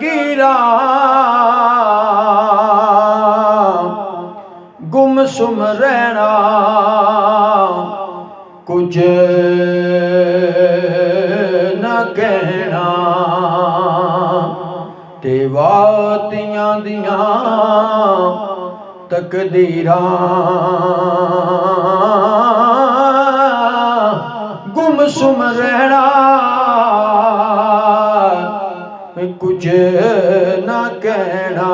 जागीरा गुमसुम रहना कुछ न कहना ते वातियां दियां तकदीरां गुमसुम रहना कुछ न कहना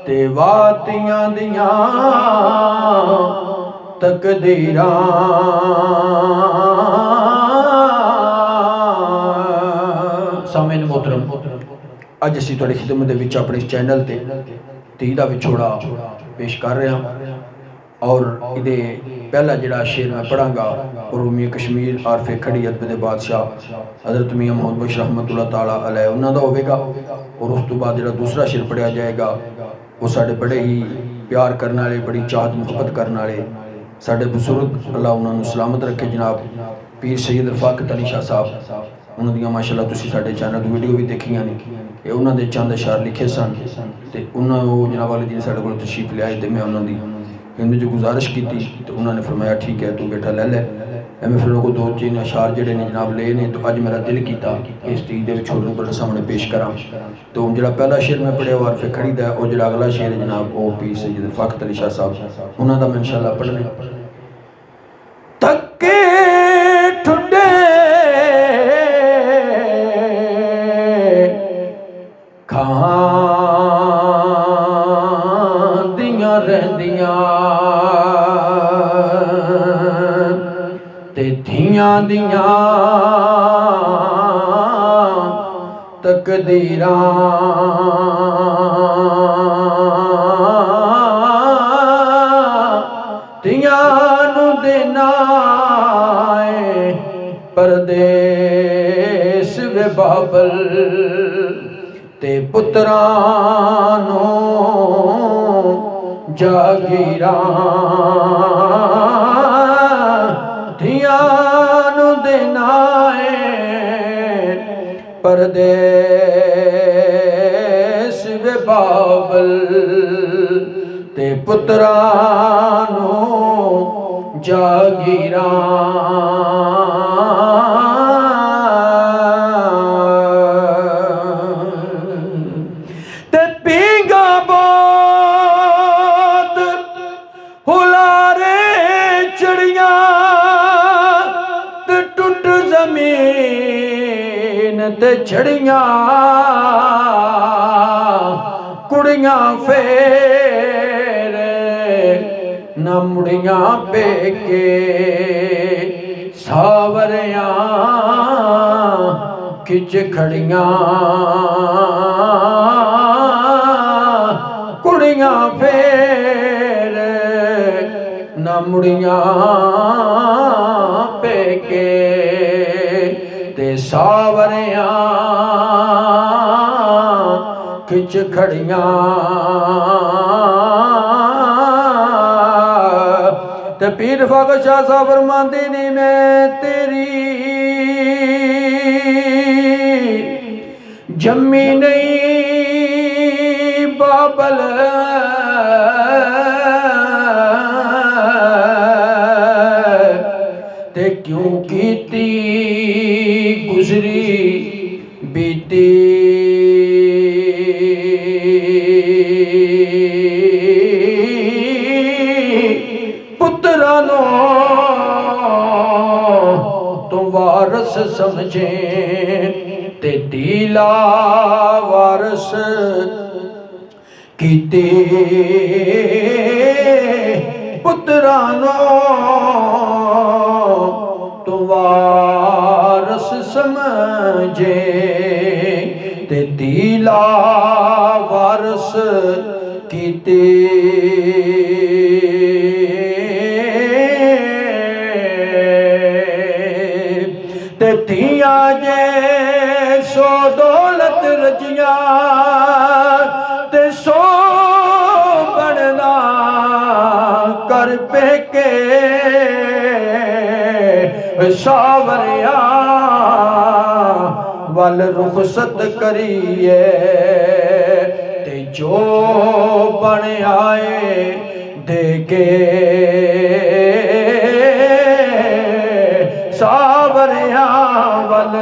ते वातियां दियां तकदीरां सामने मोहतरम अज असीं तुहाडी खिदमत दे विच अपने चैनल ते धी दा विछोड़ा पेश कर रहे हैं और इहदे पहला जिहड़ा शेर मैं पढ़ांगा रूमी कश्मीर आरफे खड़ी अदब दे बादशाह हज़रत मियां मोहम्मद बख्श रहमतुल्लाह ताला अलैह उन्हां दा होवेगा और उस तो बाद जिहड़ा दूसरा शेर पढ़िया जाएगा वो साडे बड़े ही प्यार करने वाले बड़ी चाहत मुहब्बत करने वाले साडे बुजुर्ग अल्लाह उन्होंने सलामत रखे जनाब पीर सैयद रफाकत अली शाह साहब उन्होंने माशाअल्लाह तुसीं साडे चैनल की वीडियो भी देखियां ने ये उन्होंने चंद अशार लिखे सन ते उन्होंने जनाब वाले जी साडे कोल तशरीफ ले आए तो मैं उन्होंने हिंदू जो गुजारिश की तो उन्होंने फरमाया ठीक है तू बेटा ले ले मैं फिर को दो तीन अशार जोड़े ने जनाब ले ने तो अज मेरा दिल किया इस चीज़ के छोटे तुहाडे सामने पेश करा तो जो पहला शेर मैं पढ़िया वारफे खड़ी दा और जो अगला शेर है जनाब वो पीर सैयद रफाकत अली शाह साहब उन्होंने मैं इंशाअल्लाह पढ़ना तके ठुडे खांदियां रहंदियां ते धियां दियां तकदीरां धियां नू देना परदेस वे बाबल ते पुत्रां नू जागीरां धियां नू देना परदेस वे बाबल ते पुत्रां नू जागीरां ते पींगा बहुत हुलारे चिड़ियां ते टुट जमीन ते छड़ियां कुड़ियां फेर न मुड़ियां पेके सावरियां खिच खड़ियां कुड़ियां फेर न मुड़ियां पेके ते सावरियां खिच खड़ियां ते पीर रफाकत शाह साहब फरमांदे ने मैं तेरी जम्मी नहीं बाबल ते क्यों कीती गुजरी बीती पुत्रां नू तू वारस समझे ते दीला वारस कीते पुत्रां नू तू वारस समझे ते दीला वारस कीते ते थिया जे सो दौलत रजिया ते सो बनना कर पेके सावरिया वल रुखसत करिए ते जो बन आए देके सावरिया वल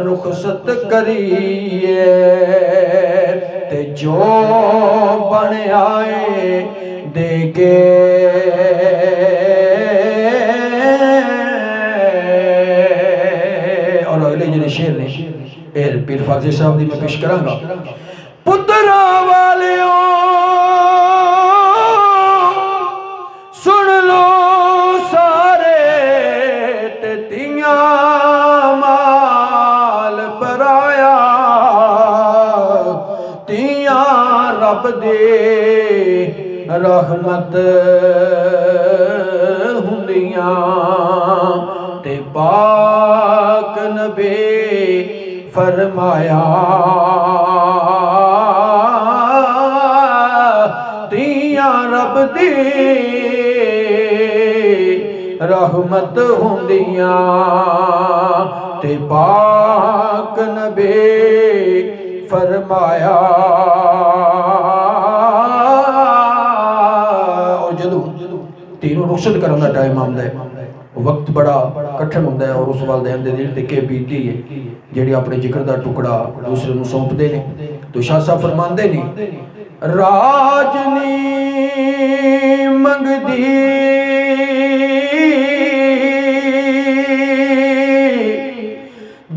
रुखसत करिए ते जो बन आए देके और अगले जिहड़े शेर ने पीर फाजिल साहब दी मैं पेश करांगा। पुत्रा वालियों सुन लो सारे ते तियां माल पराया तियां रब दी रहमत हुंदियां ते पाक नबी फरमाया तियां रब दी रहमत हुंदियां ते पाक नबी फरमाया। और जदों तीनों रुखसत करन दा टाइम आंदा है वक्त बड़ा कठिन होंदा है और उस वालदैन दे दिल ते के बीतदी है जिहड़ी अपने जिक्र दा टुकड़ा दूसरे नूं सौंपदे ने। तो शाह साहब फरमांदे ने राज नी मंगदी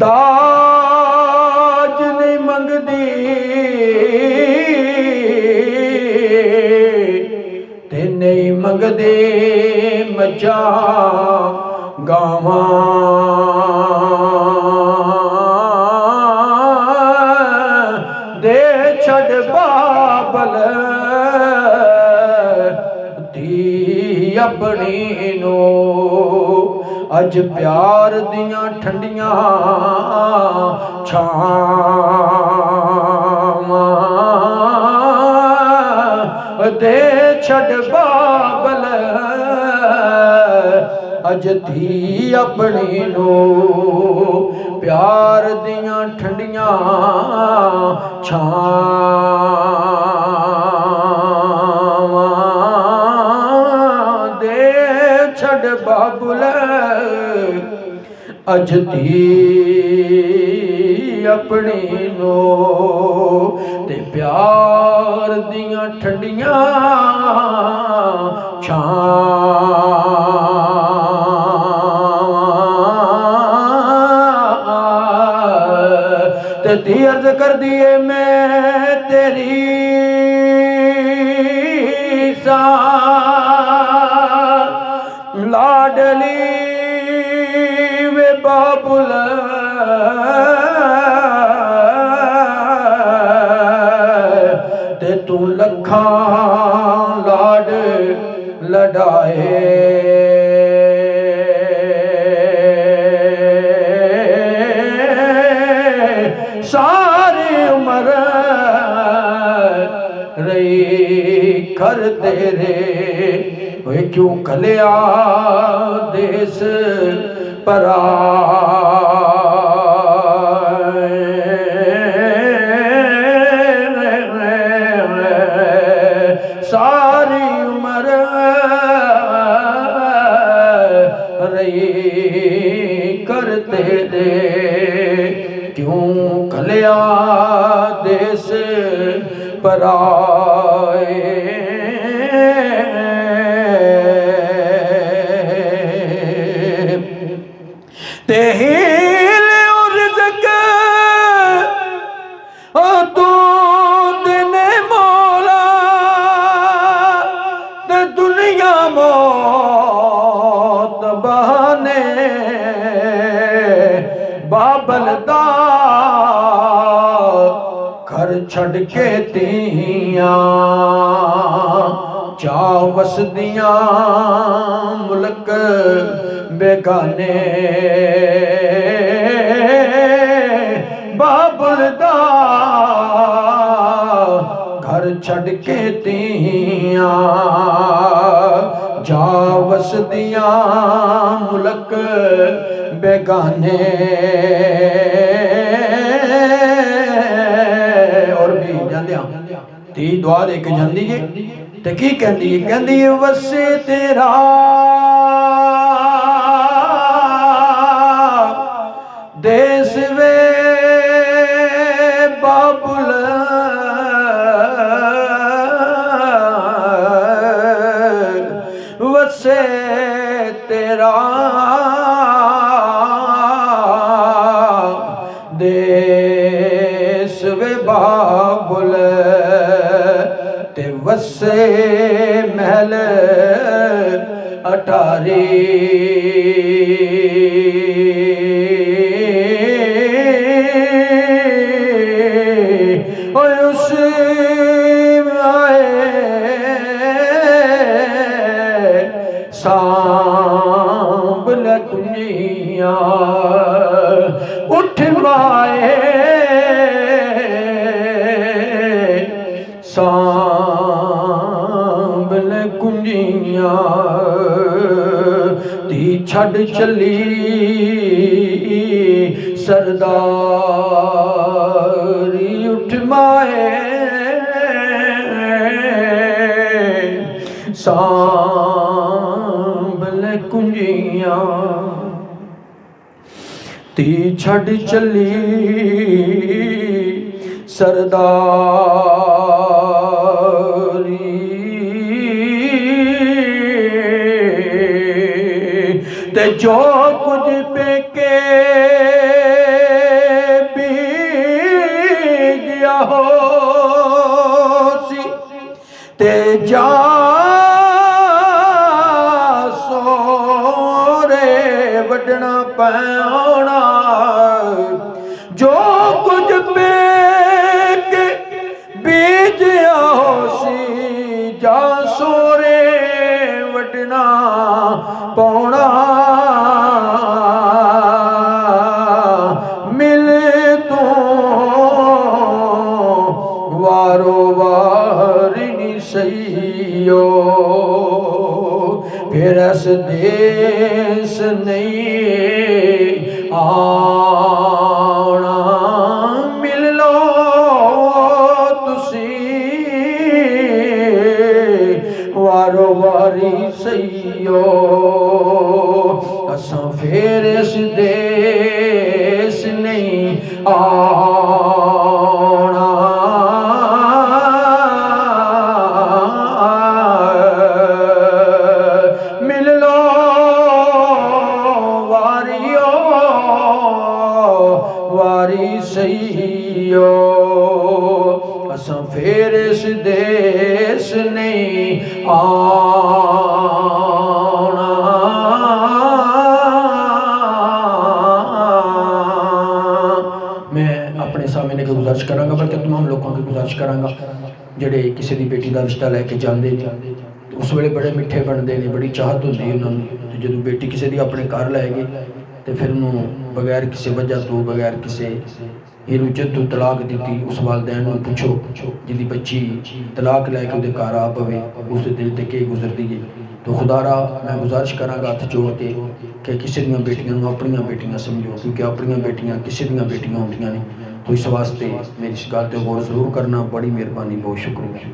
दाज नहीं मंगदी ते नहीं मंगदे मज्जा गावां दे छड़ बाबल धी अपनी नो अज प्यार दियां ठंडियां छावां दे छड़ बाबल अज धी अपनी नो प्यार दियां ठंडियां छावां दे छड़ बाबुल अज धी अपनी नो ते प्यार दियां ठंडियां ते धी अर्ज कर दिए मैं तेरी सा लाडली वे बाबुल ते तू लखां लाड लड़ाए सारी उम्र रही कर तेरे वे क्यों कलिया देश परा सारी उम्र रही कर तेरे क्यों कलिया देश पराए ते हील रिज़्क़ तू दिने मौला ते दुनिया मौत बहाने बाबल दा घर छड़ के तियां चा वसदियां मुल्क बेगाने बाबुल दा घर छड़ के तियां जा वसदियां मुल्क बेगाने धी दुआ दे के जाती है ते की कहती है, कहती है वसे तेरा देश वे बाबुल वसे तेरा देश वे बाबुल ते वसे महल अटारी उस आए सांभल कुंजियां उठ माए सांभल कुंजियां धी छड़ चली सरदारी उठ माए सांभल कुंजियां धी छड़ चली सरदारी ते जो कुछ पेके बीगिया हो सी ते जा सोरे वडना पैना जो कुछ पेके बीजिया हो सी जा सोरे वडना पौना मिल तो वारो वारी नी सहियो फिर इस देश नहीं आना मिल लो तुसी वारो वारी सहियो असां फिर इस देश नहीं आना मिल लो वारियो वारी सहियो असां फिर इस देश नहीं आना। मैं अपने सामने की गुजारिश करांगा बल्कि तमाम लोगों की गुजारिश करांगा ਜਿਹੜੇ ਕਿਸੇ ਦੀ ਬੇਟੀ ਦਾ ਰਿਸ਼ਤਾ ਲੈ ਕੇ ਜਾਂਦੇ ਨੇ ਉਸ ਵੇਲੇ ਬੜੇ ਮਿੱਠੇ ਬਣਦੇ ਨੇ, ਬੜੀ ਚਾਹਤ ਹੁੰਦੀ ਉਹਨਾਂ ਨੂੰ ਤੇ ਜਦੋਂ ਬੇਟੀ ਕਿਸੇ ਦੀ ਆਪਣੇ ਘਰ ਲੈ ਗਏ ਤੇ ਫਿਰ ਉਹਨੂੰ ਬਗੈਰ ਕਿਸੇ ਵਜ੍ਹਾ ਤੋਂ ਬਗੈਰ ਕਿਸੇ ਇਜਾਜ਼ਤ ਤੋਂ ਤਲਾਕ ਦਿੱਤੀ। ਉਸ ਵਾਲਿदैन ਨੂੰ ਪੁੱਛੋ ਜਿਹਦੀ ਬੱਚੀ ਤਲਾਕ ਲੈ ਕੇ ਉਹਦੇ ਘਰ ਆ ਪਵੇ ਉਸ ਦੇ ਦਿਲ ਤੇ ਕੀ ਗੁਜ਼ਰਦੀ ਹੈ। तो खुदारा मैं गुजारिश करांगा हथ जोड़ के कि किसी दियां बेटियां नूं अपनियां बेटियां समझो क्योंकि अपनियां बेटियां किसी दियां बेटियां होंदियां ने। तो इस वास्ते मेरी इस गल ते गौर जरूर करना। बड़ी मेहरबानी, बहुत शुक्रिया।